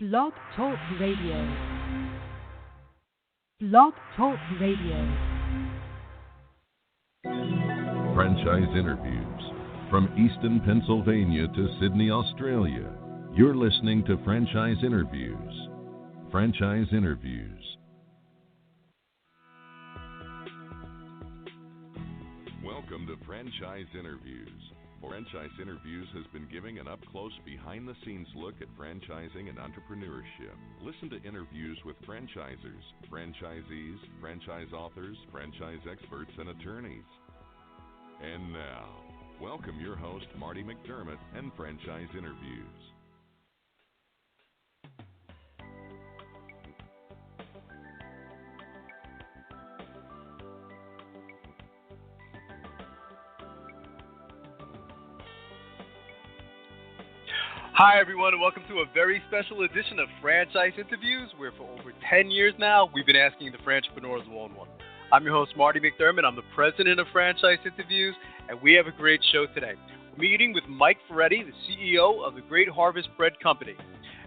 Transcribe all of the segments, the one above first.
Blog Talk Radio. Blog Talk Radio. Franchise interviews. From Easton, Pennsylvania to Sydney, Australia, you're listening to Franchise Interviews. Franchise Interviews. Welcome to Franchise Interviews. Franchise Interviews has been giving an up-close, behind-the-scenes look at franchising and entrepreneurship. Listen to interviews with franchisers, franchisees, franchise authors, franchise experts, and attorneys. And now, welcome your host, Marty McDermott, and Franchise Interviews. Hi, everyone, and welcome to a very special edition of Franchise Interviews, where for over 10 years now, we've been asking the entrepreneurs one-on-one. I'm your host, Marty McDermott. I'm the president of Franchise Interviews, and we have a great show today. We're meeting with Mike Feretti, the CEO of the Great Harvest Bread Company.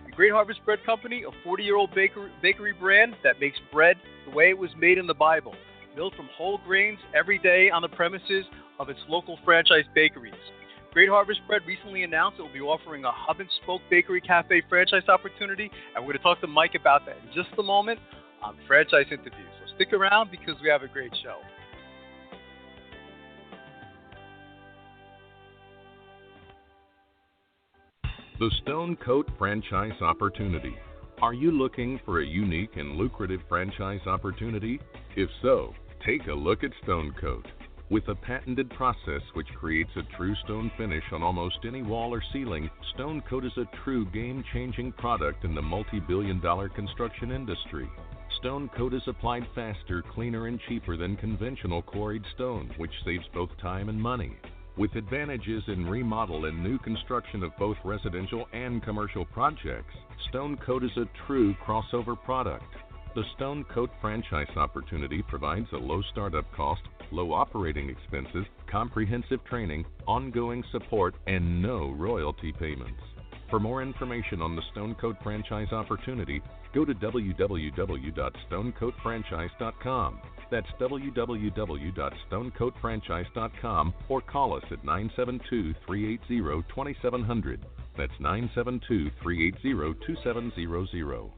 The Great Harvest Bread Company, a 40-year-old bakery brand that makes bread the way it was made in the Bible, built from whole grains every day on the premises of its local franchise bakeries. Great Harvest Bread recently announced it will be offering a hub-and-spoke bakery-café franchise opportunity, and we're going to talk to Mike about that in just a moment on Franchise Interviews. So stick around because we have a great show. The Stone Coat Franchise Opportunity. Are you looking for a unique and lucrative franchise opportunity? If so, take a look at Stone Coat. With a patented process which creates a true stone finish on almost any wall or ceiling, Stone Coat is a true game-changing product in the multi-billion-dollar construction industry. Stone Coat is applied faster, cleaner, and cheaper than conventional quarried stone, which saves both time and money. With advantages in remodel and new construction of both residential and commercial projects, Stone Coat is a true crossover product. The Stone Coat franchise opportunity provides a low startup cost, low operating expenses, comprehensive training, ongoing support, and no royalty payments. For more information on the Stone Coat franchise opportunity, go to www.stonecoatfranchise.com. That's www.stonecoatfranchise.com, or call us at 972-380-2700. That's 972-380-2700.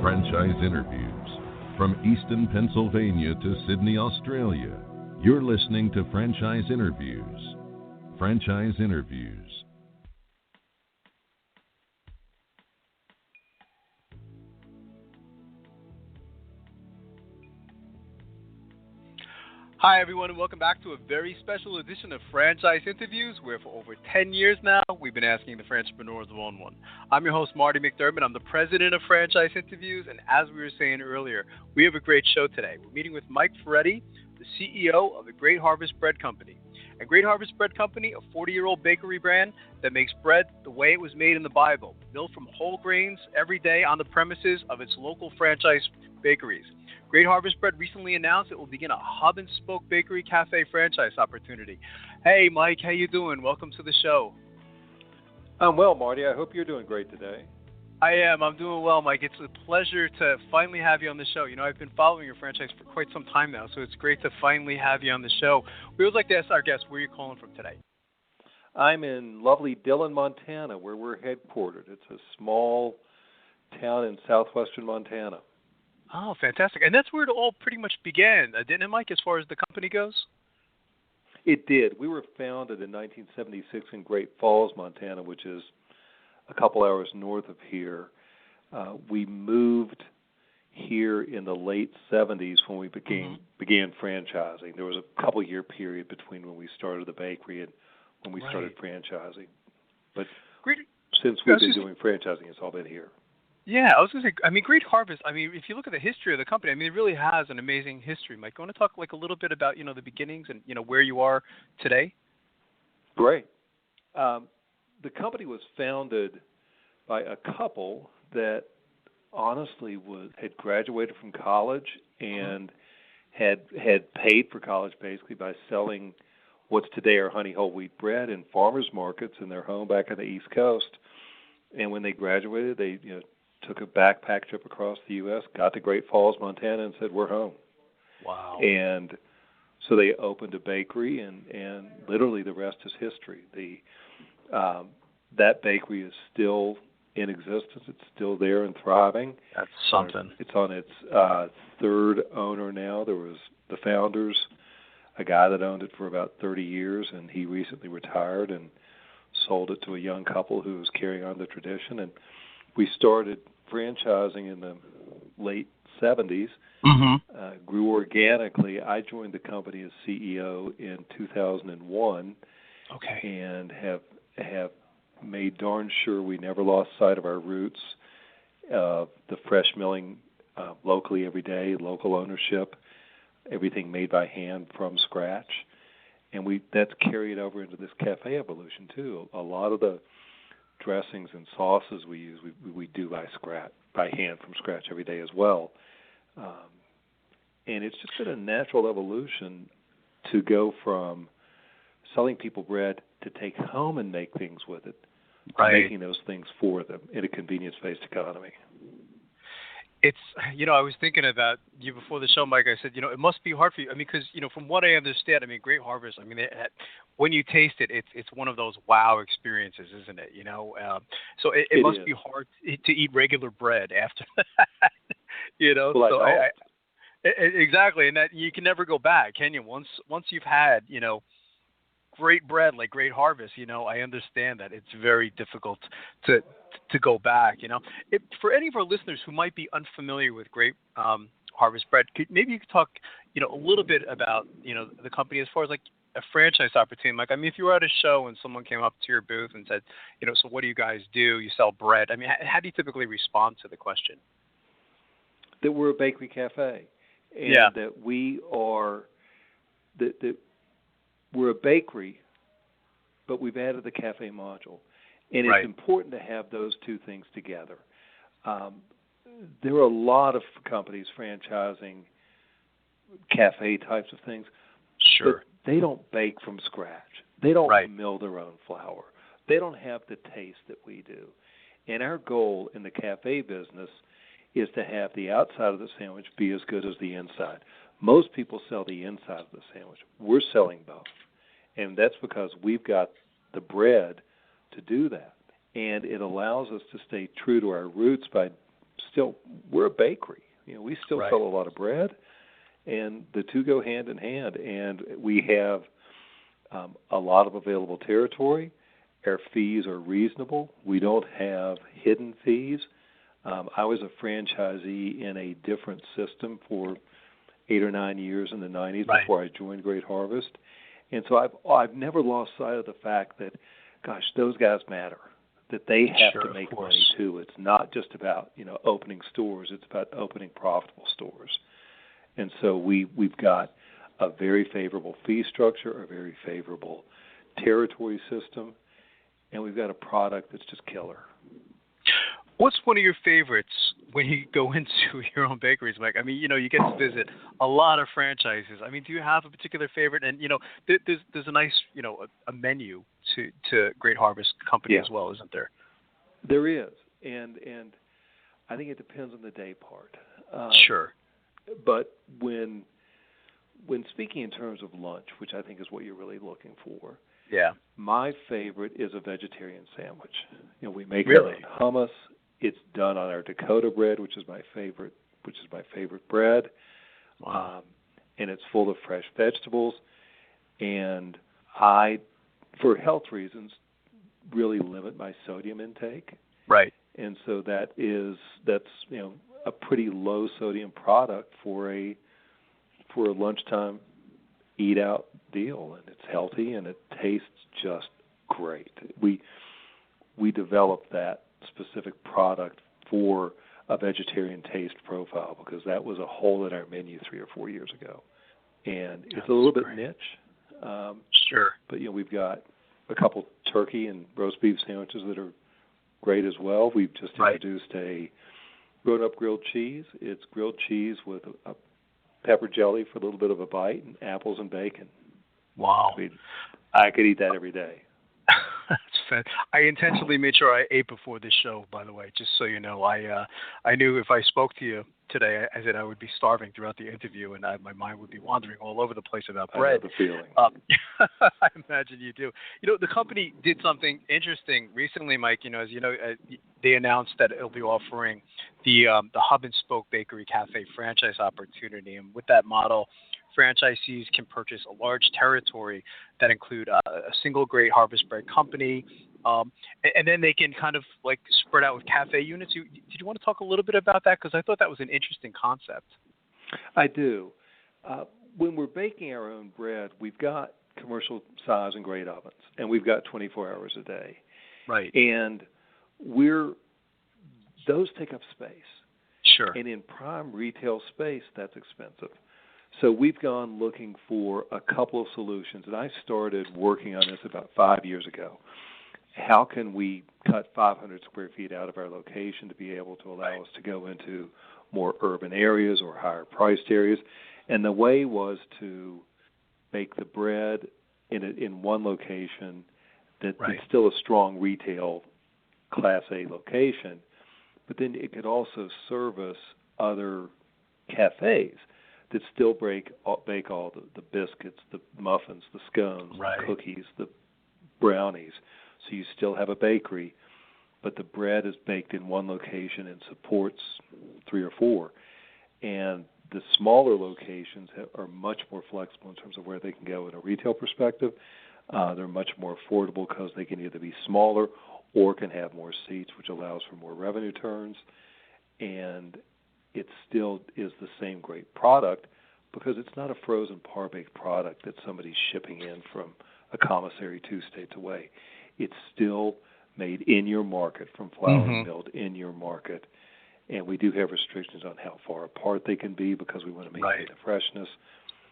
Franchise Interviews. From Easton, Pennsylvania to Sydney, Australia, you're listening to Franchise Interviews. Franchise Interviews. Hi, everyone, and welcome back to a very special edition of Franchise Interviews, where for over 10 years now, we've been asking the entrepreneurs one-on-one. I'm your host, Marty McDermott. I'm the president of Franchise Interviews, and as we were saying earlier, we have a great show today. We're meeting with Mike Feretti, the CEO of the Great Harvest Bread Company. And Great Harvest Bread Company, a 40-year-old bakery brand that makes bread the way it was made in the Bible, built from whole grains every day on the premises of its local franchise bakeries. Great Harvest Bread recently announced it will begin a hub-and-spoke bakery-cafe franchise opportunity. Hey, Mike, how you doing? Welcome to the show. I'm well, Marty. I hope you're doing great today. I am. I'm doing well, Mike. It's a pleasure to finally have you on the show. You know, I've been following your franchise for quite some time now, so it's great to finally have you on the show. We would like to ask our guests, where are you calling from today? I'm in lovely Dillon, Montana, where we're headquartered. It's a small town in southwestern Montana. Oh, fantastic. And that's where it all pretty much began, didn't it, Mike, as far as the company goes? It did. We were founded in 1976 in Great Falls, Montana, which is a couple hours north of here. We moved here in the late 70s when we began franchising. There was a couple-year period between when we started the bakery and when we started franchising. But since we've been doing franchising, it's all been here. Yeah, I was going to say, Great Harvest, if you look at the history of the company, it really has an amazing history. Mike, you want to talk a little bit about, the beginnings and, where you are today? Great. The company was founded by a couple that honestly had graduated from college and had paid for college basically by selling what's today our honey whole wheat bread in farmers markets in their home back on the East Coast. And when they graduated, they took a backpack trip across the U.S., got to Great Falls, Montana, and said, "We're home." Wow. And so they opened a bakery, and literally the rest is history. That bakery is still in existence. It's still there and thriving. That's something. It's on its third owner now. There was the founders, a guy that owned it for about 30 years, and he recently retired and sold it to a young couple who was carrying on the tradition. And we started franchising in the late 70s, grew organically. I joined the company as CEO in 2001, and have made darn sure we never lost sight of our roots, the fresh milling locally every day, local ownership, everything made by hand from scratch. And that's carried over into this cafe evolution too. A lot of the dressings and sauces we use, we do by hand from scratch every day as well. And it's just been a natural evolution to go from selling people bread to take home and make things with it, to making those things for them in a convenience-based economy. It's, I was thinking about you before the show, Mike. I said, it must be hard for you. I mean, because, from what I understand, Great Harvest, when you taste it, it's one of those wow experiences, isn't it? So it must be hard to eat regular bread after that, Well, so exactly. And that you can never go back, can you? Once you've had, great bread like Great Harvest, I understand that it's very difficult to go back. For any of our listeners who might be unfamiliar with Great Harvest bread, maybe you could talk, a little bit about, the company as far as like a franchise opportunity. Like, if you were at a show and someone came up to your booth and said, so what do you guys do? You sell bread. How do you typically respond to the question? That we're a bakery cafe, and that we are that we're a bakery, but we've added the cafe module. And it's important to have those two things together. There are a lot of companies franchising cafe types of things. Sure. But they don't bake from scratch. They don't mill their own flour. They don't have the taste that we do. And our goal in the cafe business is to have the outside of the sandwich be as good as the inside. Most people sell the inside of the sandwich. We're selling both. And that's because we've got the bread to do that. And it allows us to stay true to our roots by we're a bakery. We still sell a lot of bread, and the two go hand in hand. And we have a lot of available territory. Our fees are reasonable. We don't have hidden fees. I was a franchisee in a different system for 8 or 9 years in the 90s before I joined Great Harvest. And so I've never lost sight of the fact that, gosh, those guys matter, that they have to make money too. It's not just about, opening stores. It's about opening profitable stores. And so we've got a very favorable fee structure, a very favorable territory system, and we've got a product that's just killer. What's one of your favorites when you go into your own bakeries, Mike? You get to visit a lot of franchises. Do you have a particular favorite? And, there's a nice, a menu to Great Harvest Company as well, isn't there? There is. And I think it depends on the day part. Sure. But when speaking in terms of lunch, which I think is what you're really looking for, my favorite is a vegetarian sandwich. We make our own hummus. It's done on our Dakota bread, which is my favorite bread. Wow. And it's full of fresh vegetables. And I, for health reasons, really limit my sodium intake. Right. And so that's a pretty low sodium product for a lunchtime eat out deal, and it's healthy and it tastes just great. We developed that specific product for a vegetarian taste profile because that was a hole in our menu 3 or 4 years ago. And it's a little bit niche. Sure. But we've got a couple turkey and roast beef sandwiches that are great as well. We've just introduced a grown-up grilled cheese. It's grilled cheese with a pepper jelly for a little bit of a bite and apples and bacon. Wow. I could eat that every day. I intentionally made sure I ate before this show, by the way, just so you know. I knew if I spoke to you today, I said I would be starving throughout the interview, and my mind would be wandering all over the place about bread. I know the feeling. I imagine you do. The company did something interesting recently, Mike. As you know, they announced that it'll be offering the hub and spoke bakery-café franchise opportunity, and with that model, franchisees can purchase a large territory that include a single great harvest bread company, and then they can kind of like spread out with cafe units. Did you want to talk a little bit about that? Because I thought that was an interesting concept. I do. When we're baking our own bread, we've got commercial size and great ovens, and we've got 24 hours a day. Right. And those take up space. Sure. And in prime retail space, that's expensive. So we've gone looking for a couple of solutions, and I started working on this about 5 years ago. How can we cut 500 square feet out of our location to be able to allow us to go into more urban areas or higher priced areas? And the way was to bake the bread in one location that's still a strong retail Class A location, but then it could also service other cafes that still bake all the biscuits, the muffins, the scones, the cookies, the brownies. So you still have a bakery, but the bread is baked in one location and supports 3 or 4. And the smaller locations are much more flexible in terms of where they can go in a retail perspective. They're much more affordable because they can either be smaller or can have more seats, which allows for more revenue turns. And it still is the same great product because it's not a frozen par-baked product that somebody's shipping in from a commissary 2 states away. It's still made in your market from flour milled in your market. And we do have restrictions on how far apart they can be because we want to maintain the freshness.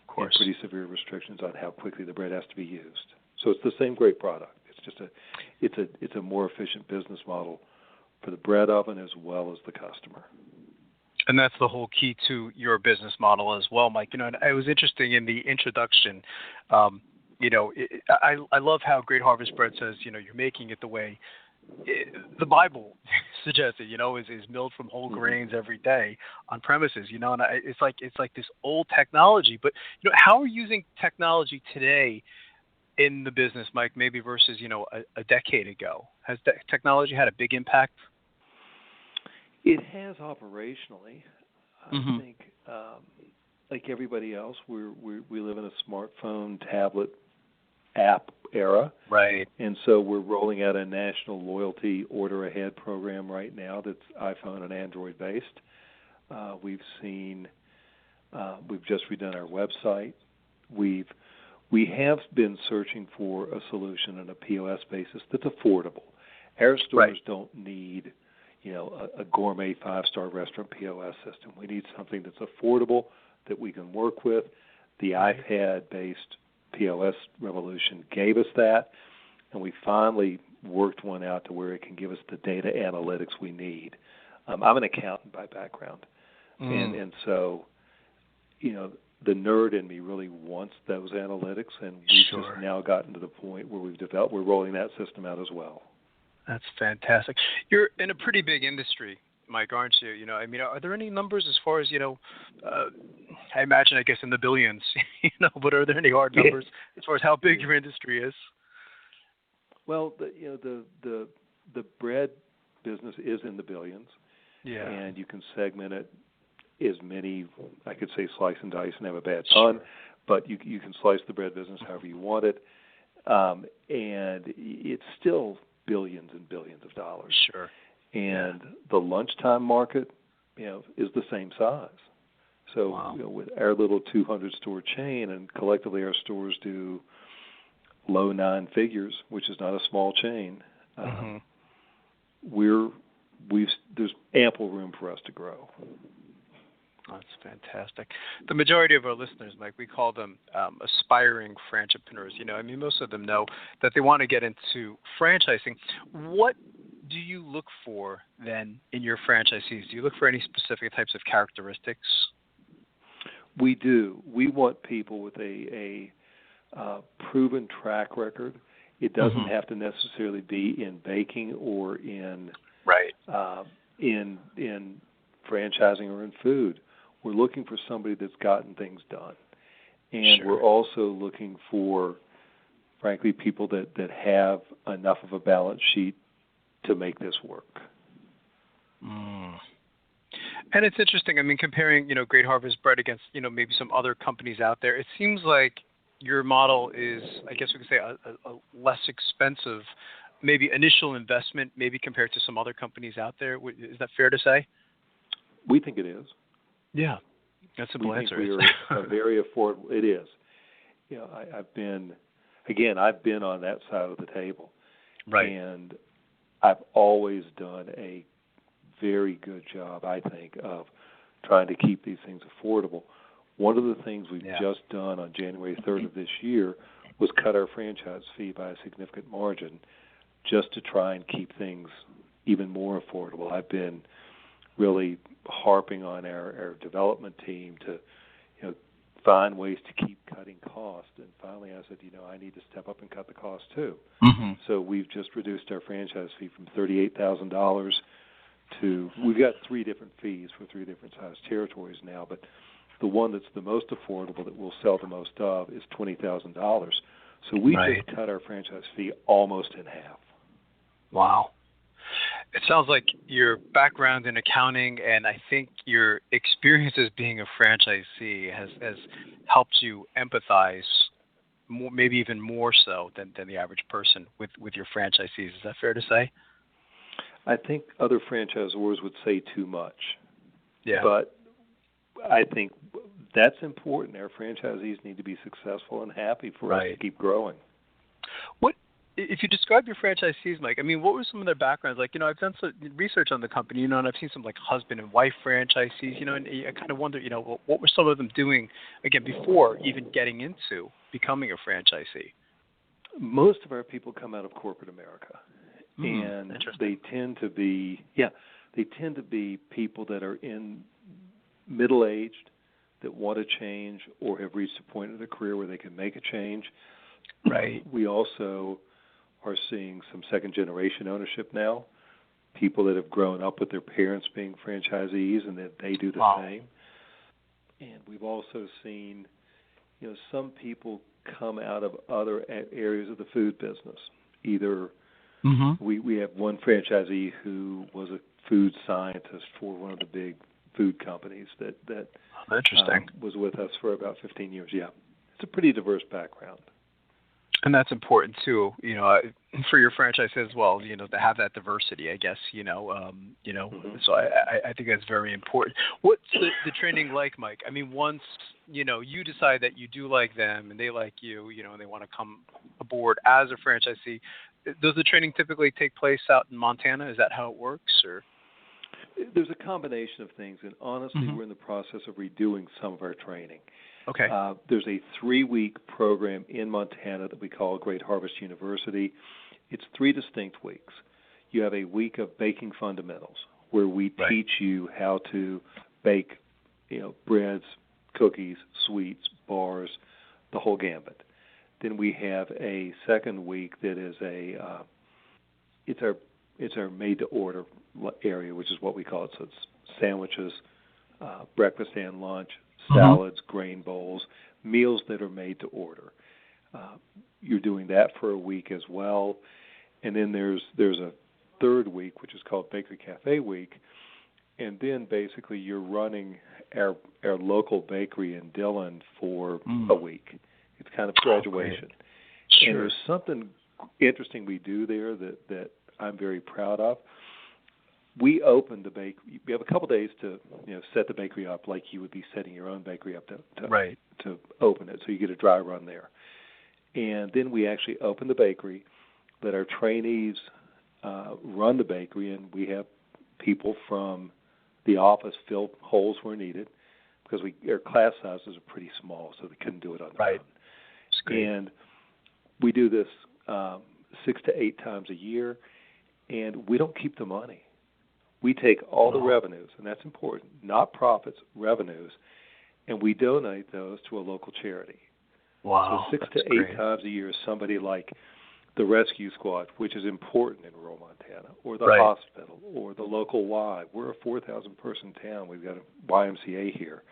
Of course. And pretty severe restrictions on how quickly the bread has to be used. So it's the same great product. It's just it's a more efficient business model for the bread oven as well as the customer. And that's the whole key to your business model as well, Mike. And it was interesting in the introduction. I love how Great Harvest Bread says, you're making it the way the Bible suggests it. Is milled from whole grains every day on premises. And it's like this old technology. But how are you using technology today in the business, Mike? Maybe versus a decade ago. Has technology had a big impact? It has operationally. I think, like everybody else, we live in a smartphone, tablet, app era. Right. And so we're rolling out a national loyalty order ahead program right now that's iPhone and Android based. We've just redone our website. We have been searching for a solution on a POS basis that's affordable. Our stores don't need a gourmet 5-star restaurant POS system. We need something that's affordable that we can work with. The iPad-based POS revolution gave us that, and we finally worked one out to where it can give us the data analytics we need. I'm an accountant by background, and so the nerd in me really wants those analytics, and we've just now gotten to the point where we're rolling that system out as well. That's fantastic. You're in a pretty big industry, Mike, aren't you? Are there any numbers as far as, I imagine, I guess, in the billions, but are there any hard numbers as far as how big your industry is? Well, the bread business is in the billions. Yeah. And you can segment it as many, I could say slice and dice and have a bad pun, but you can slice the bread business however you want it. And it's still billions and billions of dollars. Sure. And the lunchtime market, is the same size. So, with our little 200-store chain, and collectively our stores do low 9 figures, which is not a small chain. There's ample room for us to grow. That's fantastic. The majority of our listeners, Mike, we call them aspiring franchipreneurs. Most of them know that they want to get into franchising. What do you look for then in your franchisees? Do you look for any specific types of characteristics? We do. We want people with a proven track record It doesn't have to necessarily be in baking or in in franchising or in food. We're looking for somebody that's gotten things done. And we're also looking for, frankly, people that have enough of a balance sheet to make this work. And it's interesting, I mean, comparing, Great Harvest Bread against, maybe some other companies out there, it seems like your model is, I guess we could say, a less expensive, maybe initial investment, maybe compared to some other companies out there. Is that fair to say? We think it is. Yeah, that's a simple answer. We think we are a very affordable. It is. I've been on that side of the table. Right. And I've always done a very good job, I think, of trying to keep these things affordable. One of the things we've just done on January 3rd of this year was cut our franchise fee by a significant margin just to try and keep things even more affordable. I've been really harping on our development team to find ways to keep cutting costs. And finally I said, I need to step up and cut the cost too. So we've just reduced our franchise fee from $38,000 to, we've got 3 different fees for 3 different size territories now, but the one that's the most affordable that we'll sell the most of is $20,000. So we just cut our franchise fee almost in half. Wow. It sounds like your background in accounting and I think your experience as being a franchisee has helped you empathize more, maybe even more so than the average person with your franchisees. Is that fair to say? I think other franchisors would say too much. Yeah. But I think that's important. Our franchisees need to be successful and happy for us to keep growing. If you describe your franchisees, Mike, I mean, what were some of their backgrounds? Like, I've done some research on the company, and I've seen some like husband and wife franchisees, and I kind of wonder, what were some of them doing, again, before even getting into becoming a franchisee? Most of our people come out of corporate America, and they tend to be, people that are in middle-aged that want to change or have reached a point in their career where they can make a change. Right. We also are seeing some second-generation ownership now, people that have grown up with their parents being franchisees and that they do the same. And we've also seen, some people come out of other areas of the food business. Either we have one franchisee who was a food scientist for one of the big food companies that was with us for about 15 years. Yeah, it's a pretty diverse background. And that's important too, for your franchise as well, to have that diversity, I guess, So I think that's very important. What's the training like, Mike? I mean, once, you decide that you do like them and they like you, and they want to come aboard as a franchisee, does the training typically take place out in Montana? Is that how it works, or? There's a combination of things, and honestly, we're in the process of redoing some of our training. Okay. There's a 3-week program in Montana that we call Great Harvest University. It's 3 distinct weeks. You have a week of baking fundamentals where we teach you how to bake, breads, cookies, sweets, bars, the whole gambit. Then we have a second week that is it's our made-to-order area, which is what we call it. So it's sandwiches, breakfast and lunch, salads, grain bowls, meals that are made to order. You're doing that for a week as well. And then there's a third week, which is called bakery-café week. And then basically you're running our local bakery in Dillon for a week. It's kind of graduation. Sure. And there's something interesting we do there that I'm very proud of. We open the bakery. We have a couple days to set the bakery up like you would be setting your own bakery up to open it. So you get a dry run there. And then we actually open the bakery, let our trainees run the bakery, and we have people from the office fill holes where needed because our class sizes are pretty small, so they couldn't do it on their own. And we do this 6 to 8 times a year, and we don't keep the money. We take all the revenues, and that's important, not profits, revenues, and we donate those to a local charity. Wow. So 6 to 8 times a year, somebody like the rescue squad, which is important in rural Montana, or the Right. hospital, or the local Y. We're a 4,000-person town. We've got a YMCA here.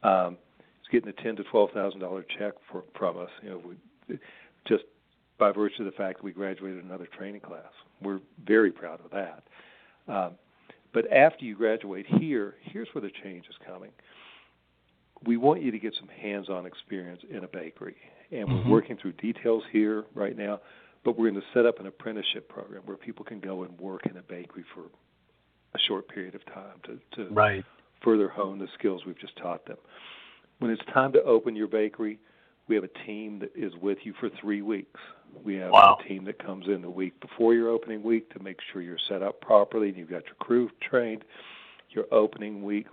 It's getting a $10,000 to $12,000 check from us. Just by virtue of the fact that we graduated another training class. We're very proud of that. But after you graduate here, here's where the change is coming. We want you to get some hands-on experience in a bakery. And we're working through details here right now, but we're going to set up an apprenticeship program where people can go and work in a bakery for a short period of time to Right. further hone the skills we've just taught them. When it's time to open your bakery, we have a team that is with you for 3 weeks. We have Wow. a team that comes in the week before your opening week to make sure you're set up properly and you've got your crew trained. Your opening week,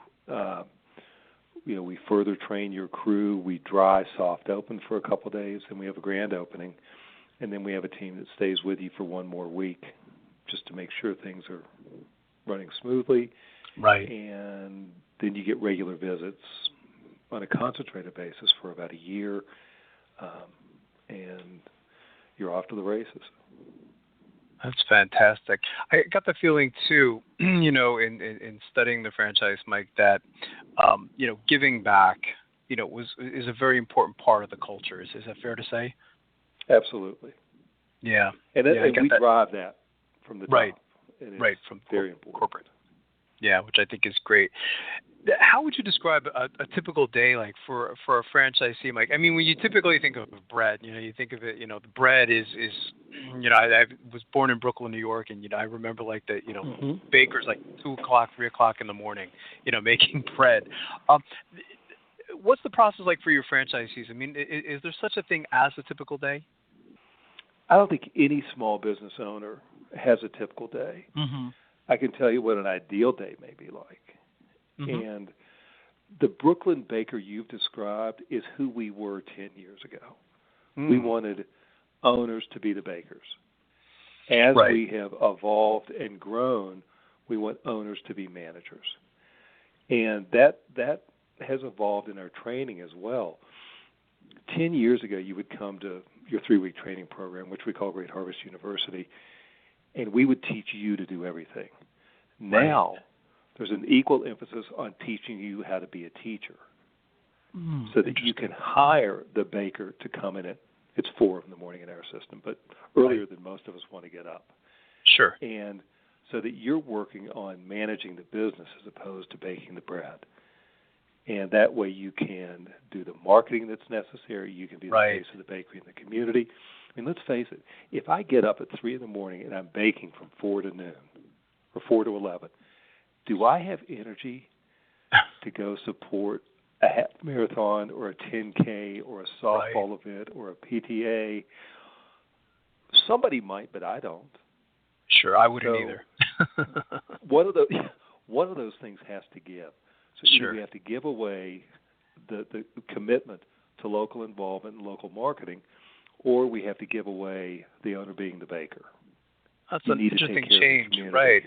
we further train your crew. We dry, soft open for a couple of days, and we have a grand opening. And then we have a team that stays with you for one more week just to make sure things are running smoothly. Right. And then you get regular visits on a concentrated basis for about a year, and you're off to the races. That's fantastic. I got the feeling too, in studying the franchise, Mike, that giving back, is a very important part of the culture. Is that fair to say? Absolutely. Yeah. And we drive that from the top. Right. And it's right. From very important. Corporate. Yeah, which I think is great. How would you describe a typical day like for a franchisee, Mike? I mean, when you typically think of bread, you think of it, the bread is I was born in Brooklyn, New York, and I remember like the bakers like 2 o'clock, 3 o'clock in the morning, making bread. What's the process like for your franchisees? I mean, is there such a thing as a typical day? I don't think any small business owner has a typical day. Mm-hmm. I can tell you what an ideal day may be like. Mm-hmm. And the Brooklyn baker you've described is who we were 10 years ago. We wanted owners to be the bakers. As Right. we have evolved and grown, we want owners to be managers. And that has evolved in our training as well. 10 years ago, you would come to your 3-week training program, which we call Great Harvest University, and we would teach you to do everything. Now, there's an equal emphasis on teaching you how to be a teacher so that you can hire the baker to come in at, it's 4 in the morning in our system, but earlier than most of us want to get up. Sure. And so that you're working on managing the business as opposed to baking the bread. And that way you can do the marketing that's necessary. You can be the face of the bakery in the community. I mean, let's face it. If I get up at 3 in the morning and I'm baking from 4 to noon or 4 to 11, do I have energy to go support a half marathon or a 10K or a softball event or a PTA? Somebody might, but I don't. Sure, I wouldn't either. one of those things has to give. So either we have to give away the commitment to local involvement and local marketing, or we have to give away the owner being the baker. That's an interesting change, right?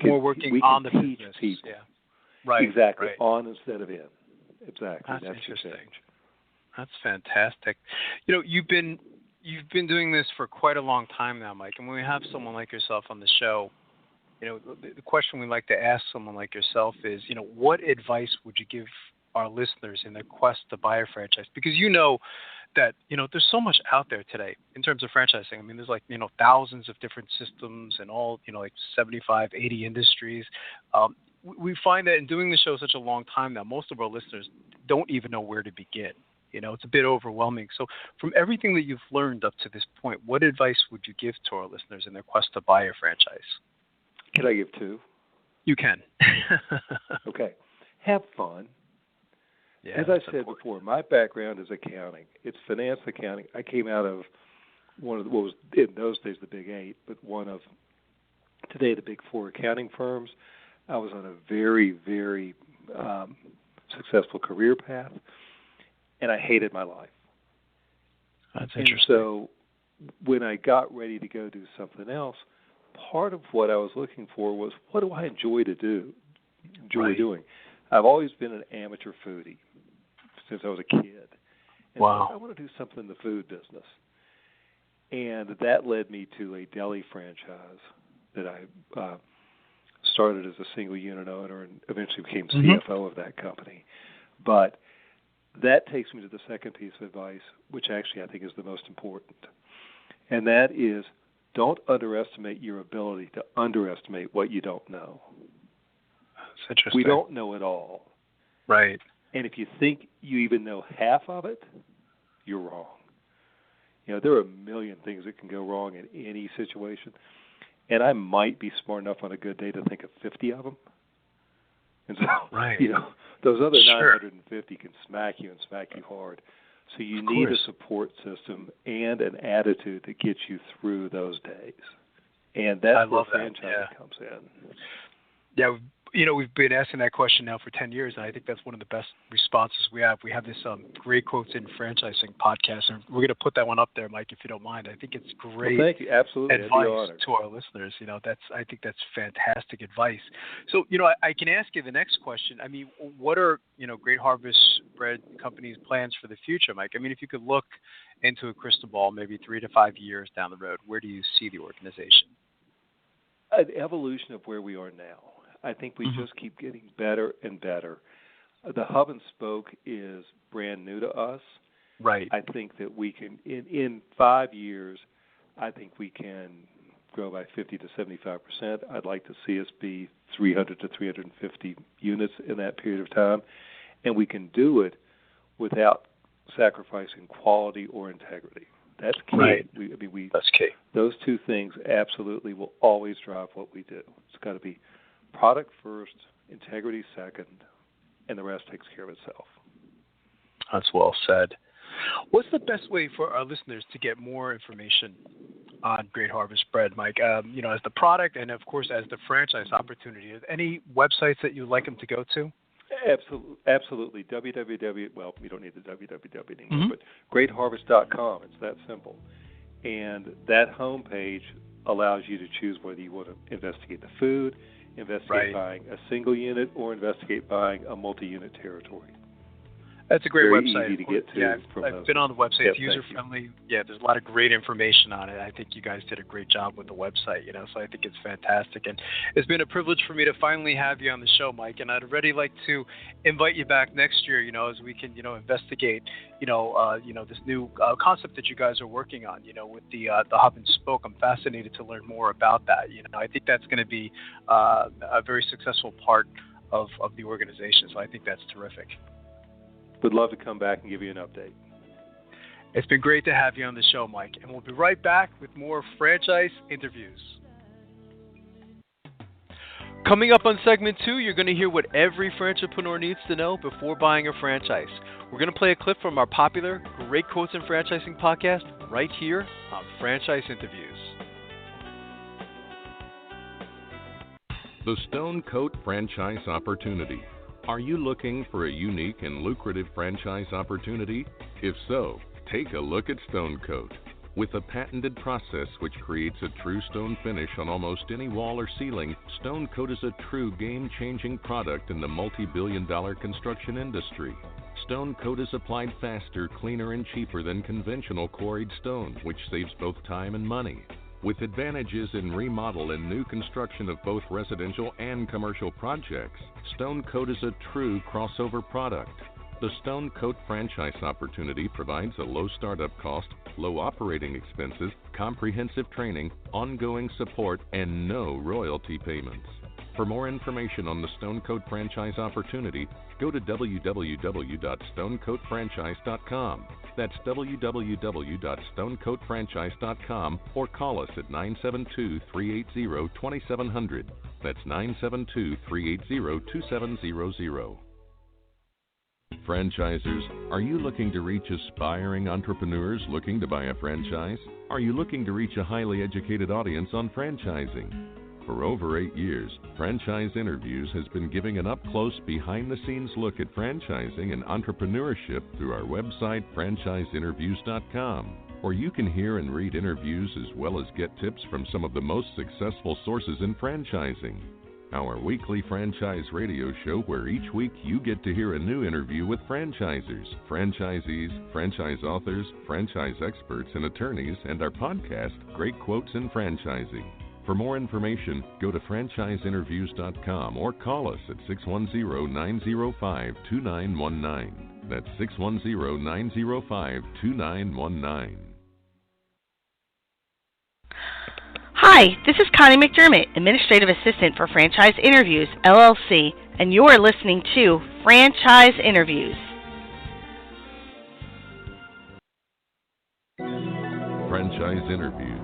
More working on the business. People. Yeah. Right. Exactly. Right. On instead of in. Exactly. That's interesting. That's fantastic. You've been doing this for quite a long time now, Mike. And when we have someone like yourself on the show, the question we like to ask someone like yourself is, what advice would you give our listeners in their quest to buy a franchise? Because that, there's so much out there today in terms of franchising. I mean, there's like, thousands of different systems and all, like 75, 80 industries. We find that in doing the show such a long time now, most of our listeners don't even know where to begin. It's a bit overwhelming. So from everything that you've learned up to this point, what advice would you give to our listeners in their quest to buy a franchise? Can I give 2? You can. Okay. Have fun. Yeah, as I said before, my background is accounting. It's finance accounting. I came out of one of what was in those days the Big 8, but one of today the Big 4 accounting firms. I was on a very, very successful career path, and I hated my life. That's interesting. And so when I got ready to go do something else, part of what I was looking for was, what do I enjoy doing? I've always been an amateur foodie since I was a kid. And so I want to do something in the food business. And that led me to a deli franchise that I started as a single unit owner and eventually became CFO of that company. But that takes me to the second piece of advice, which actually I think is the most important. And that is, don't underestimate your ability to underestimate what you don't know. That's interesting. We don't know it all. Right. And if you think you even know half of it, you're wrong. There are a million things that can go wrong in any situation. And I might be smart enough on a good day to think of 50 of them. And so, right. Those other 950 can smack you and smack you hard. So you need a support system and an attitude that gets you through those days. And that's where franchising comes in. Yeah, we've been asking that question now for 10 years, and I think that's one of the best responses we have. We have this Great Quotes in Franchising podcast, and we're going to put that one up there, Mike, if you don't mind. I think it's great thank you. Absolutely. advice to our listeners. I think that's fantastic advice. So, I can ask you the next question. I mean, what are, Great Harvest Bread Company's plans for the future, Mike? I mean, if you could look into a crystal ball maybe 3 to 5 years down the road, where do you see the organization? An evolution of where we are now. I think we just keep getting better and better. The hub and spoke is brand new to us. Right. I think that we can, in 5 years, I think we can grow by 50 to 75%. I'd like to see us be 300 to 350 units in that period of time. And we can do it without sacrificing quality or integrity. That's key. Right. That's key. Those two things absolutely will always drive what we do. It's got to be product first, integrity second, and the rest takes care of itself. That's well said. What's the best way for our listeners to get more information on Great Harvest Bread, Mike? As the product and, of course, as the franchise opportunity, any websites that you'd like them to go to? Absolutely. Well, we don't need the www anymore, but greatharvest.com. It's that simple. And that homepage allows you to choose whether you want to investigate the food, investigate buying a single unit, or investigate buying a multi-unit territory. That's a great Very website. Easy to get to. Yeah, I've been on the website. It's user-friendly. Yeah, there's a lot of great information on it. I think you guys did a great job with the website, so I think it's fantastic. And it's been a privilege for me to finally have you on the show, Mike, and I'd already like to invite you back next year, as we can, investigate, this new concept that you guys are working on, with the hub and spoke. I'm fascinated to learn more about that. I think that's going to be a very successful part of the organization, so I think that's terrific. Would love to come back and give you an update. It's been great to have you on the show, Mike, and we'll be right back with more franchise interviews. Coming up on segment 2, you're going to hear what every franchisepreneur needs to know before buying a franchise. We're going to play a clip from our popular Great Quotes in Franchising podcast right here on Franchise Interviews. The Stone Coat Franchise Opportunity. Are you looking for a unique and lucrative franchise opportunity? If so, take a look at Stone Coat. With a patented process which creates a true stone finish on almost any wall or ceiling, Stone Coat is a true game-changing product in the multi-billion-dollar construction industry. Stone Coat is applied faster, cleaner, and cheaper than conventional quarried stone, which saves both time and money. With advantages in remodel and new construction of both residential and commercial projects, Stone Coat is a true crossover product. The Stone Coat franchise opportunity provides a low startup cost, low operating expenses, comprehensive training, ongoing support, and no royalty payments. For more information on the Stone Coat franchise opportunity, go to www.stonecoatfranchise.com. That's www.stonecoatfranchise.com, or call us at 972-380-2700. That's 972-380-2700. Franchisers, are you looking to reach aspiring entrepreneurs looking to buy a franchise? Are you looking to reach a highly educated audience on franchising? For over 8 years, Franchise Interviews has been giving an up-close, behind-the-scenes look at franchising and entrepreneurship through our website, franchiseinterviews.com, where you can hear and read interviews as well as get tips from some of the most successful sources in franchising. our weekly franchise radio show where each week you get to hear a new interview with franchisers, franchisees, franchise authors, franchise experts and attorneys, and our podcast, Great Quotes in Franchising. For more information, go to franchiseinterviews.com or call us at 610-905-2919. That's 610-905-2919. Hi, this is Connie McDermott, Administrative Assistant for Franchise Interviews, LLC, and you're listening to Franchise Interviews. Franchise Interviews.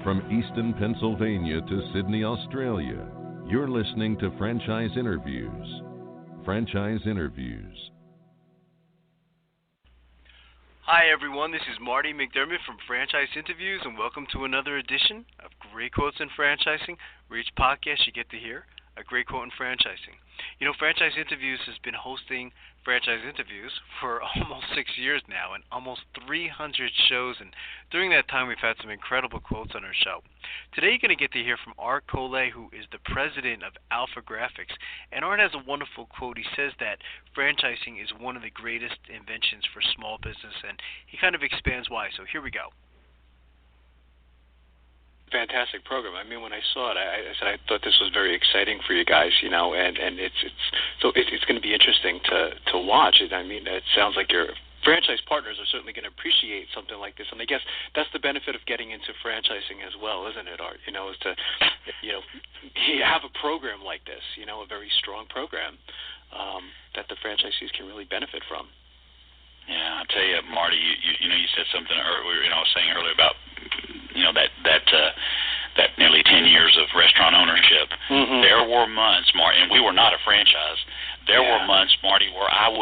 From Easton, Pennsylvania to Sydney, Australia, you're listening to Franchise Interviews. Franchise Interviews. Hi everyone, this is Marty McDermott from Franchise Interviews, and welcome to another edition of Great Quotes in Franchising, where each podcast you get to hear a great quote in franchising. You know, Franchise Interviews has been hosting franchise interviews for almost 6 years now and almost 300 shows, and during that time we've had some incredible quotes on our show. Today you're going to get to hear from Art Collet, who is the president of Alpha Graphics, and Art has a wonderful quote. He says that franchising is one of the greatest inventions for small business, and he kind of expands why, so here we go. Fantastic program. I mean, when I saw it, I said I thought this was very exciting for you guys, you know, and it's going to be interesting to watch it. I mean, it sounds like your franchise partners are certainly going to appreciate something like this, and I guess that's the benefit of getting into franchising as well, isn't it, Art? You know, is to, you know, you have a program like this, you know, a very strong program that the franchisees can really benefit from. Yeah, I tell you, Marty, you know, you said something earlier. You know, I was saying earlier about, you know, that nearly 10 years of restaurant ownership. Mm-hmm. There were months, Marty, and we were not a franchise. There were months, Marty, where I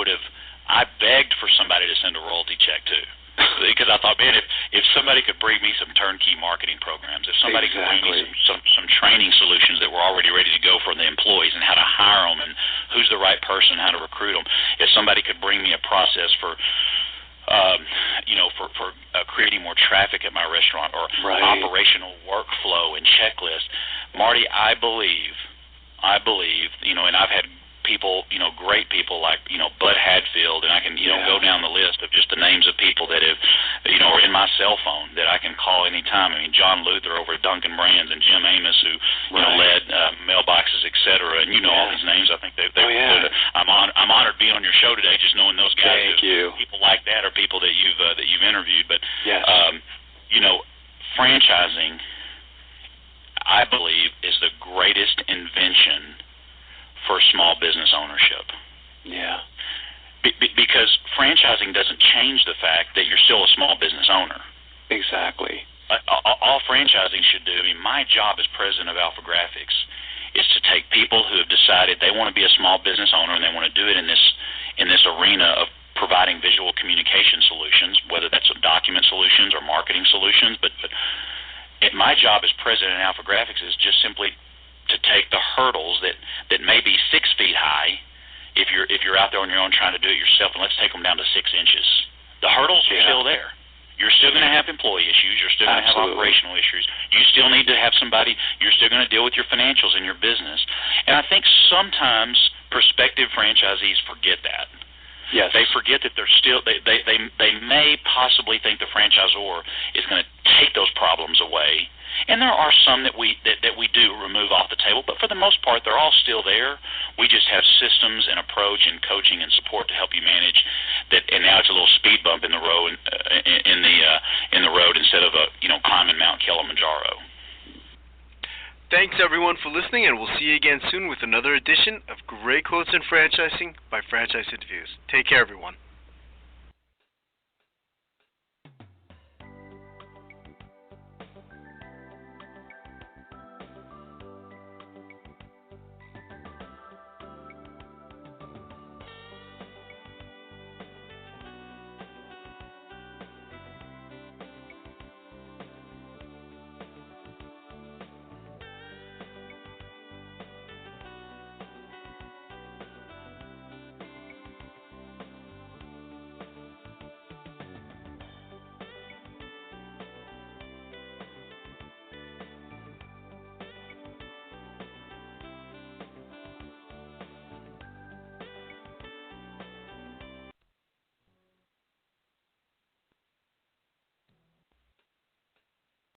begged for somebody to send a royalty check to, because I thought, man, if somebody could bring me some turnkey marketing programs, if somebody could bring me some training solutions that were already ready to go for the employees and how to hire them and who's the right person, how to recruit them, if somebody could bring me a process for creating more traffic at my restaurant or operational workflow and checklist, Marty, I believe, you know, and I've had people, you know, great people like, you know, Bud Hadfield, and I can, you know, go down the list of just the names of people that have, you know, are in my cell phone that I can call anytime. I mean, John Luther over at Dunkin' Brands and Jim Amos, who, you know, led mailboxes, et cetera, and you know all these names. I think I'm honored being on your show today, just knowing those guys. Thank you. People like that are people that you've interviewed. But you know, franchising, I believe, is the greatest invention for small business ownership. Yeah. Because franchising doesn't change the fact that you're still a small business owner. Exactly. All franchising should do, I mean, my job as president of Alpha Graphics is to take people who have decided they want to be a small business owner and they want to do it in this arena of providing visual communication solutions, whether that's document solutions or marketing solutions. But my job as president of Alpha Graphics is just simply to take the hurdles that may be 6 feet high if you're out there on your own trying to do it yourself, and let's take them down to 6 inches. The hurdles are still there. You're still going to have employee issues. You're still going to have operational issues. You still need to have somebody. You're still going to deal with your financials in your business. And I think sometimes prospective franchisees forget that. Yes. They forget that they're still. They may possibly think the franchisor is going to take those problems away. And there are some that we do remove off the table, but for the most part, they're all still there. We just have systems and approach and coaching and support to help you manage that. And now it's a little speed bump in the road in the road instead of climbing Mount Kilimanjaro. Thanks everyone for listening, and we'll see you again soon with another edition of Great Quotes in Franchising by Franchise Interviews. Take care, everyone.